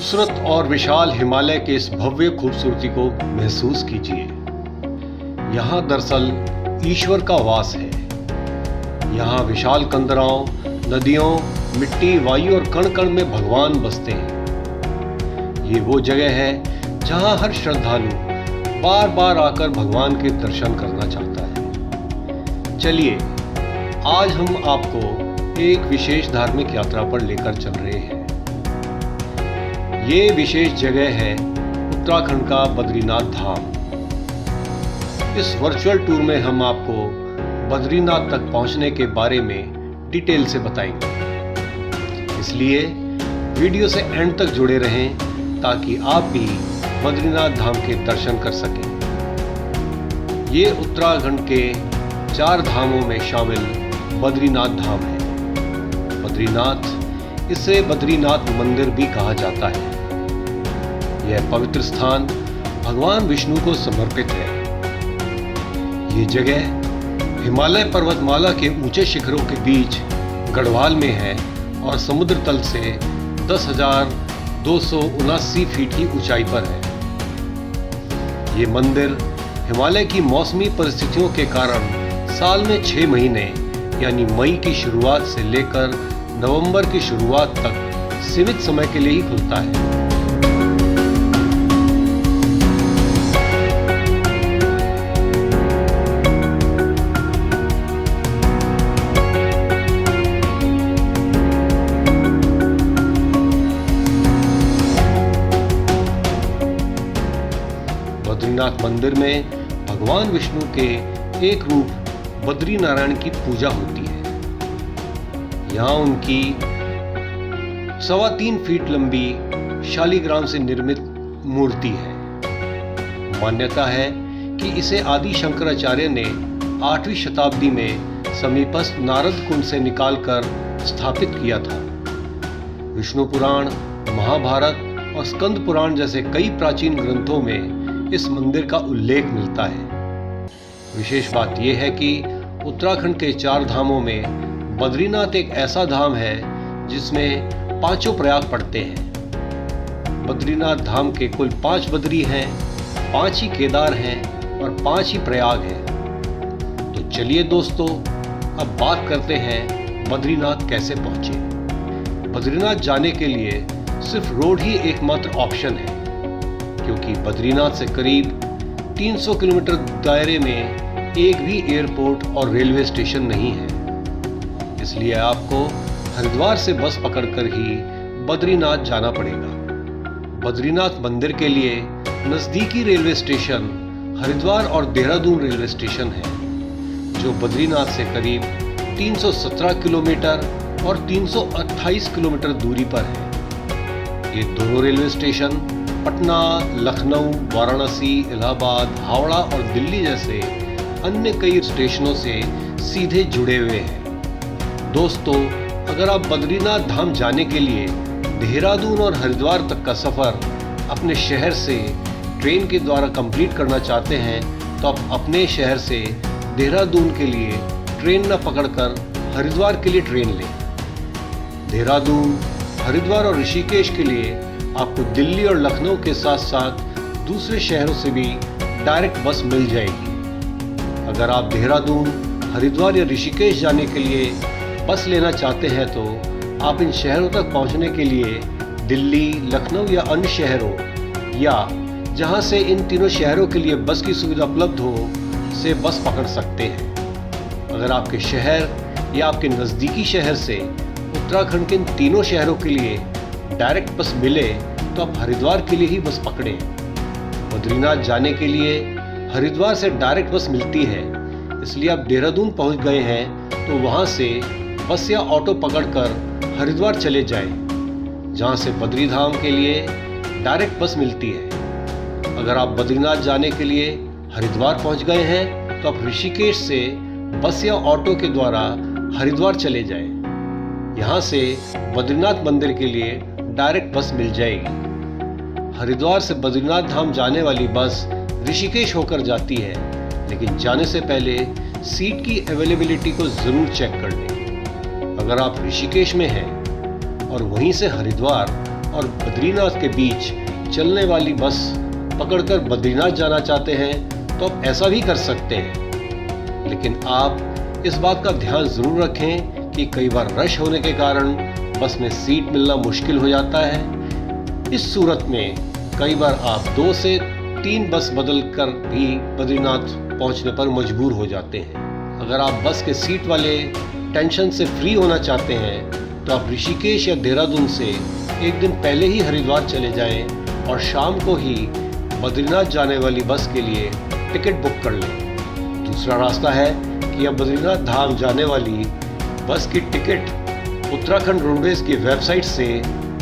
खूबसूरत और विशाल हिमालय के इस भव्य खूबसूरती को महसूस कीजिए। यहाँ दरअसल ईश्वर का वास है। यहाँ विशाल कंदराओं, नदियों, मिट्टी, वायु और कण कण में भगवान बसते हैं। ये वो जगह है जहाँ हर श्रद्धालु बार बार आकर भगवान के दर्शन करना चाहता है। चलिए, आज हम आपको एक विशेष धार्मिक यात्रा पर लेकर चल रहे हैं। ये विशेष जगह है उत्तराखंड का बद्रीनाथ धाम। इस वर्चुअल टूर में हम आपको बद्रीनाथ तक पहुंचने के बारे में डिटेल से बताएंगे, इसलिए वीडियो से एंड तक जुड़े रहें ताकि आप भी बद्रीनाथ धाम के दर्शन कर सकें। ये उत्तराखंड के 4 धामों में शामिल बद्रीनाथ धाम है। बद्रीनाथ, इसे बद्रीनाथ मंदिर भी कहा जाता है। यह पवित्र स्थान भगवान विष्णु को समर्पित है। ये जगह हिमालय पर्वतमाला के ऊंचे शिखरों के बीच गढ़वाल में है और समुद्र तल से 10,279 फीट की ऊंचाई पर है। ये मंदिर हिमालय की मौसमी परिस्थितियों के कारण साल में 6 महीने यानी मई की शुरुआत से लेकर नवंबर की शुरुआत तक सीमित समय के लिए ही खुलता है। बद्रीनाथ मंदिर में भगवान विष्णु के एक रूप बद्री नारायण की पूजा होती है। यहाँ उनकी 3.25 फीट लंबी शालिग्राम से निर्मित मूर्ति है। मान्यता है कि इसे आदि शंकराचार्य ने 8वीं शताब्दी में समीपस्थ नारद कुंड से निकालकर स्थापित किया था। विष्णु पुराण, महाभारत और स्कंद पुराण जैसे कई प्राचीन ग्रंथों में इस मंदिर का उल्लेख मिलता है। विशेष बात यह है कि उत्तराखंड के 4 धामों में बद्रीनाथ एक ऐसा धाम है जिसमें 5 प्रयाग पड़ते हैं। बद्रीनाथ धाम के कुल 5 बद्री हैं, 5 ही केदार हैं और 5 ही प्रयाग हैं। तो चलिए दोस्तों, अब बात करते हैं बद्रीनाथ कैसे पहुंचे। बद्रीनाथ जाने के लिए सिर्फ रोड ही एकमात्र ऑप्शन है, क्योंकि बद्रीनाथ से करीब 300 किलोमीटर दायरे में एक भी एयरपोर्ट और रेलवे स्टेशन नहीं है। इसलिए आपको हरिद्वार से बस पकड़कर ही बद्रीनाथ जाना पड़ेगा। बद्रीनाथ मंदिर के लिए नजदीकी रेलवे स्टेशन हरिद्वार और देहरादून रेलवे स्टेशन है, जो बद्रीनाथ से करीब 317 किलोमीटर और 328 किलोमीटर दूरी पर है। ये दोनों रेलवे स्टेशन पटना, लखनऊ, वाराणसी, इलाहाबाद, हावड़ा और दिल्ली जैसे अन्य कई स्टेशनों से सीधे जुड़े हुए हैं। दोस्तों, अगर आप बद्रीनाथ धाम जाने के लिए देहरादून और हरिद्वार तक का सफ़र अपने शहर से ट्रेन के द्वारा कंप्लीट करना चाहते हैं, तो आप अपने शहर से देहरादून के लिए ट्रेन न पकड़कर हरिद्वार के लिए ट्रेन लें। देहरादून, हरिद्वार और ऋषिकेश के लिए आपको दिल्ली और लखनऊ के साथ साथ दूसरे शहरों से भी डायरेक्ट बस मिल जाएगी। अगर आप देहरादून, हरिद्वार या ऋषिकेश जाने के लिए बस लेना चाहते हैं तो आप इन शहरों तक पहुंचने के लिए दिल्ली, लखनऊ या अन्य शहरों या जहां से इन तीनों शहरों के लिए बस की सुविधा उपलब्ध हो से बस पकड़ सकते हैं। अगर आपके शहर या आपके नज़दीकी शहर से उत्तराखंड के इन तीनों शहरों के लिए डायरेक्ट बस मिले तो आप हरिद्वार के लिए ही बस पकड़ें। बद्रीनाथ जाने के लिए हरिद्वार से डायरेक्ट बस मिलती है, इसलिए आप देहरादून पहुंच गए हैं तो वहां से बस या ऑटो पकड़कर हरिद्वार चले जाएं, जहां से बद्रीधाम के लिए डायरेक्ट बस मिलती है। अगर आप बद्रीनाथ जाने के लिए हरिद्वार पहुंच गए हैं तो आप ऋषिकेश से बस या ऑटो के द्वारा हरिद्वार चले जाएं। यहाँ से बद्रीनाथ मंदिर के लिए डायरेक्ट बस मिल जाएगी। हरिद्वार से बद्रीनाथ धाम जाने वाली बस ऋषिकेश होकर जाती है, लेकिन जाने से पहले सीट की अवेलेबिलिटी को जरूर चेक कर लें। अगर आप ऋषिकेश में हैं और वहीं से हरिद्वार और बद्रीनाथ के बीच चलने वाली बस पकड़कर बद्रीनाथ जाना चाहते हैं तो आप ऐसा भी कर सकते हैं। लेकिन आप इस बात का ध्यान जरूर रखें कि कई बार रश होने के कारण बस में सीट मिलना मुश्किल हो जाता है। इस सूरत में कई बार आप 2 से 3 बस बदल कर भी बद्रीनाथ पहुंचने पर मजबूर हो जाते हैं। अगर आप बस के सीट वाले टेंशन से फ्री होना चाहते हैं तो आप ऋषिकेश या देहरादून से एक दिन पहले ही हरिद्वार चले जाएं और शाम को ही बद्रीनाथ जाने वाली बस के लिए टिकट बुक कर लें। दूसरा रास्ता है कि आप बद्रीनाथ धाम जाने वाली बस की टिकट उत्तराखंड रोडवेज की वेबसाइट से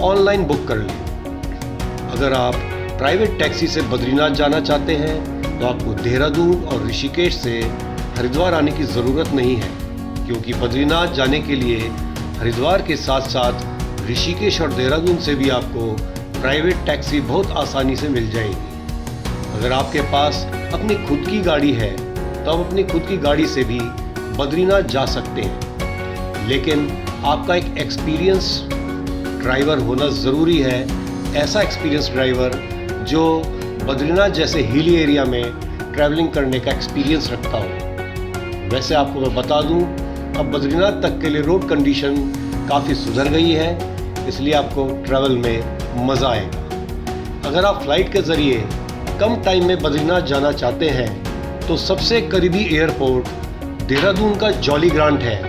ऑनलाइन बुक कर लें। अगर आप प्राइवेट टैक्सी से बद्रीनाथ जाना चाहते हैं तो आपको देहरादून और ऋषिकेश से हरिद्वार आने की ज़रूरत नहीं है, क्योंकि बद्रीनाथ जाने के लिए हरिद्वार के साथ साथ ऋषिकेश और देहरादून से भी आपको प्राइवेट टैक्सी बहुत आसानी से मिल जाएगी। अगर आपके पास अपनी खुद की गाड़ी है तो आप अपनी खुद की गाड़ी से भी बद्रीनाथ जा सकते हैं, लेकिन आपका एक एक्सपीरियंस ड्राइवर होना ज़रूरी है। ऐसा एक्सपीरियंस ड्राइवर जो बद्रीनाथ जैसे हिली एरिया में ट्रैवलिंग करने का एक्सपीरियंस रखता हो। वैसे आपको मैं बता दूं, अब बद्रीनाथ तक के लिए रोड कंडीशन काफ़ी सुधर गई है, इसलिए आपको ट्रैवल में मज़ा आएगा। अगर आप फ्लाइट के ज़रिए कम टाइम में बद्रीनाथ जाना चाहते हैं तो सबसे करीबी एयरपोर्ट देहरादून का जॉली ग्रांट है।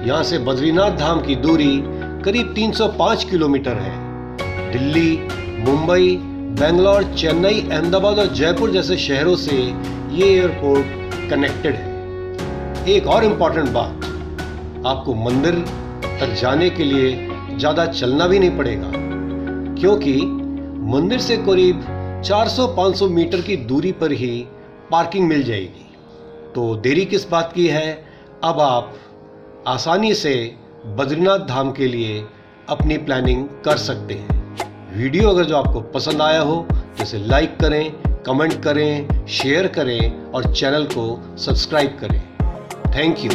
यहाँ से बद्रीनाथ धाम की दूरी करीब 305 किलोमीटर है। दिल्ली, मुंबई, बेंगलोर, चेन्नई, अहमदाबाद और जयपुर जैसे शहरों से ये एयरपोर्ट कनेक्टेड है। एक और इम्पॉर्टेंट बात, आपको मंदिर तक जाने के लिए ज़्यादा चलना भी नहीं पड़ेगा, क्योंकि मंदिर से करीब 400-500 मीटर की दूरी पर ही पार्किंग मिल जाएगी। तो देरी किस बात की है, अब आप आसानी से बद्रीनाथ धाम के लिए अपनी प्लानिंग कर सकते हैं। वीडियो अगर जो आपको पसंद आया हो तो इसे लाइक करें, कमेंट करें, शेयर करें और चैनल को सब्सक्राइब करें। Thank you.